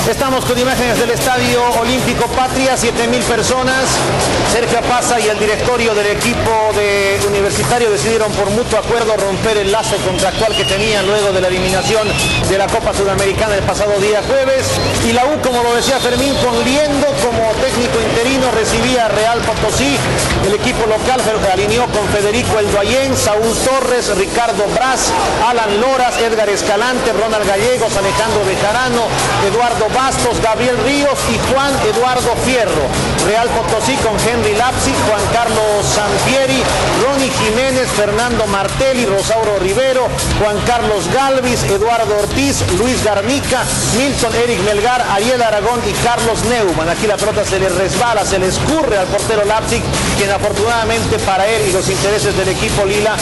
Estamos con imágenes del Estadio Olímpico Patria, 7.000 personas. Sergio Apaza y el directorio del equipo de Universitario decidieron por mutuo acuerdo romper el lazo contractual que tenían luego de la eliminación de la Copa Sudamericana el pasado día jueves. Y la U, como lo decía Fermín, con Liendo como técnico interino, recibía a Real Potosí. El equipo local alineó con Federico El Doyen, Saúl Torres, Ricardo Braz, Alan Loras, Edgar Escalante, Ronald Gallegos, Alejandro Bejarano, Eduardo Bastos, Gabriel Ríos y Juan Eduardo Fierro. Real Potosí con Henry Lapsi, Juan Carlos Sampieri, Ronnie Jiménez, Fernando Martelli, Rosauro Rivero, Juan Carlos Galvis, Eduardo Ortiz, Luis Garnica, Milton Eric Melgar, Ariel Aragón y Carlos Neumann. Aquí la pelota se le resbala, se le escurre al portero Lapsi, quien afortunadamente para él y los intereses del equipo lila,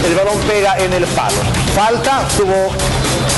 el balón pega en el palo. Falta, tuvo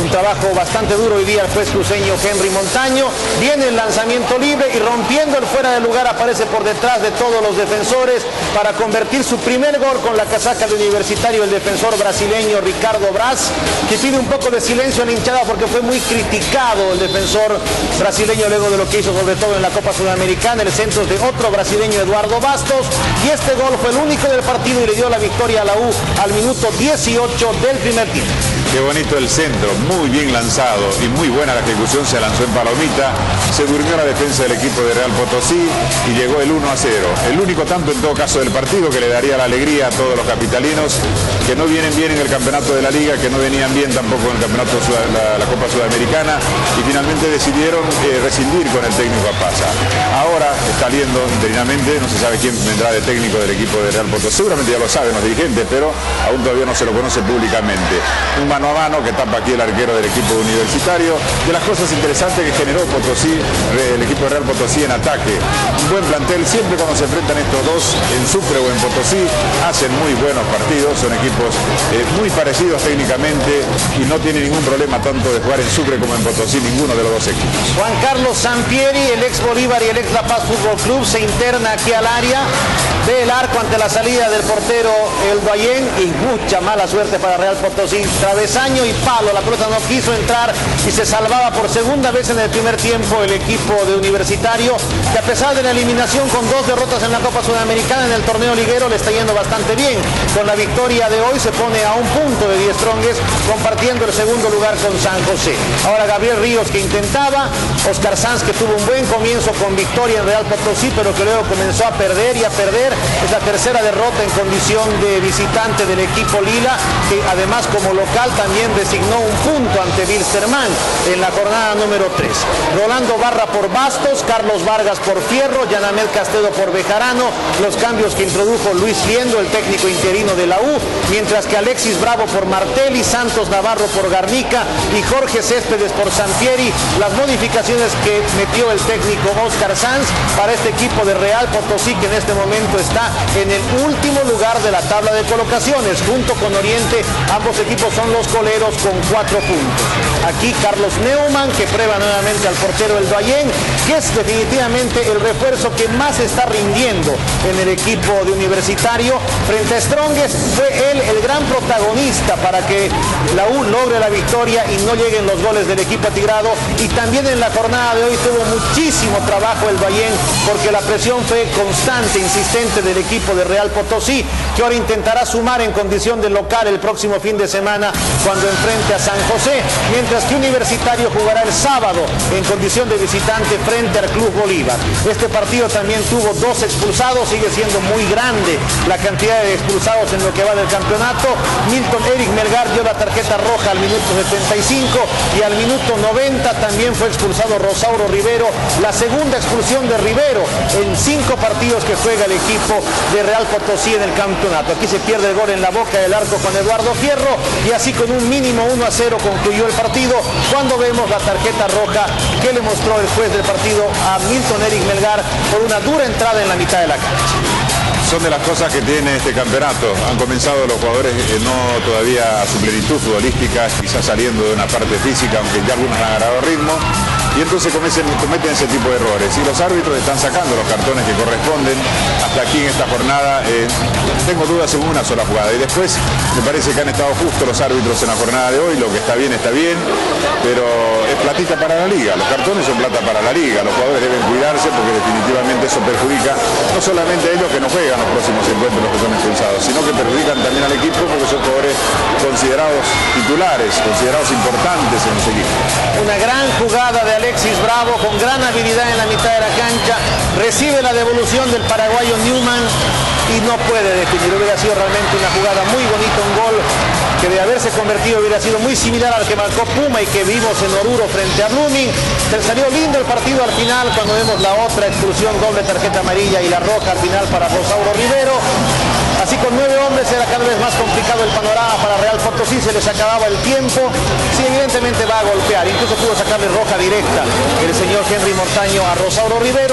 un trabajo bastante duro hoy día el juez cruceño Henry Montaño. Viene el lanzamiento libre y rompiendo el fuera de lugar aparece por detrás de todos los defensores para convertir su primer gol con la casaca de Universitario, el defensor brasileño Ricardo Braz, que pide un poco de silencio a la hinchada porque fue muy criticado el defensor brasileño luego de lo que hizo sobre todo en la Copa Sudamericana. El centro es de otro brasileño, Eduardo Bastos, y este gol fue el único del partido y le dio la victoria a la U al minuto 18 del primer tiempo. Qué bonito el centro, muy bien lanzado y muy buena la ejecución, se lanzó en palomita, se durmió la defensa del equipo de Real Potosí y llegó el 1-0. El único tanto en todo caso del partido que le daría la alegría a todos los capitalinos que no vienen bien en el campeonato de la Liga, que no venían bien tampoco en el campeonato la Copa Sudamericana y finalmente decidieron rescindir con el técnico Apaza. Ahora está saliendo interinamente, no se sabe quién vendrá de técnico del equipo de Real Potosí, seguramente ya lo saben los dirigentes, pero aún todavía no se lo conoce públicamente. Un mano a mano que tapa aquí el arquero del equipo Universitario. De las cosas interesantes que generó Potosí, el equipo de Real Potosí en ataque. Un buen plantel, siempre cuando se enfrentan estos dos en Sucre o en Potosí, hacen muy buenos partidos, son equipos muy parecidos técnicamente y no tienen ningún problema tanto de jugar en Sucre como en Potosí, ninguno de los dos equipos. Juan Carlos Sampieri, el ex Bolívar y el ex La Paz Fútbol Club, se interna aquí al área, ve el arco ante la salida del portero El Doyen y mucha mala suerte para Real Potosí. Travesaño y palo, la pelota no quiso entrar y se salvaba por segunda vez en el primer tiempo el equipo de Universitario, que a pesar de la eliminación con 2 derrotas en la Copa Sudamericana, en el torneo liguero le está yendo bastante bien. Con la victoria de hoy se pone a un punto de 10 Strongest, compartiendo el segundo lugar con San José. Ahora Gabriel Ríos que intentaba, Oscar Sanz que tuvo un buen comienzo con victoria en Real Potosí, pero que luego comenzó a perder y a perder. Es la tercera derrota en condición de visitante del equipo lila, que además como local también designó un punto ante Wilstermann en la jornada número 3. Rolando Barra por Bastos, Carlos Vargas por Fierro, Yanamel Castedo por Bejarano, los cambios que introdujo Luis Liendo, el técnico interino de la U, mientras que Alexis Bravo por Martelli, Santos Navarro por Garnica y Jorge Céspedes por Sampieri, las modificaciones que metió el técnico Oscar Sanz para este equipo de Real Potosí, que en este momento está en el último lugar de la tabla de colocaciones, junto con Oriente. Ambos equipos son los coleros con 4 puntos. Aquí Carlos Neumann, que prueba nuevamente al portero El Doyen, que es definitivamente el refuerzo que más está rindiendo en el equipo de Universitario. Frente a Strongest fue él el gran protagonista para que la U logre la victoria y no lleguen los goles del equipo atigrado. Y también en la jornada de hoy tuvo muchísimo trabajo El Doyen, porque la presión fue constante, insistente del equipo de Real Potosí, que ahora intentará sumar en condición de local el próximo fin de semana cuando enfrente a San José, mientras que Universitario jugará el sábado en condición de visitante frente al Club Bolívar. Este partido también tuvo 2 expulsados, sigue siendo muy grande la cantidad de expulsados en lo que va del campeonato. Milton Eric Melgar dio la tarjeta roja al minuto 75 y al minuto 90 también fue expulsado Rosauro Rivero, la segunda expulsión de Rivero en 5 partidos que juega el equipo de Real Potosí en el campeonato. Aquí se pierde el gol en la boca del arco con Eduardo Fierro y así con un mínimo 1-0 concluyó el partido, cuando vemos la tarjeta roja que le mostró el juez del partido a Milton Eric Melgar por una dura entrada en la mitad de la cancha. Son de las cosas que tiene este campeonato. Han comenzado los jugadores no todavía a su plenitud futbolística, quizás saliendo de una parte física, aunque ya algunos han agarrado ritmo. y entonces cometen ese tipo de errores. Y los árbitros están sacando los cartones que corresponden hasta aquí en esta jornada. Tengo dudas en una sola jugada, y después me parece que han estado justos los árbitros en la jornada de hoy. Lo que está bien, pero es platita para la liga. Los cartones son plata para la liga. Los jugadores deben cuidarse porque definitivamente eso perjudica no solamente a ellos que no juegan los próximos encuentros, los que son expulsados, sino que perjudican también al equipo porque son jugadores considerados titulares, considerados importantes en los equipos. Una gran jugada de Alexis Bravo con gran habilidad en la mitad de la cancha, recibe la devolución del paraguayo Newman y no puede definir. Hubiera sido realmente una jugada muy bonita, un gol que de haberse convertido hubiera sido muy similar al que marcó Puma y que vimos en Oruro frente a Blooming. Se salió lindo el partido al final cuando vemos la otra expulsión, doble tarjeta amarilla y la roja al final para Rosauro Rivero. Así con 9 hombres era cada vez más complicado el panorama para Real Potosí, se les acababa el tiempo. Sí, evidentemente va a golpear, incluso pudo sacarle roja directa el señor Henry Mortaño a Rosauro Rivero.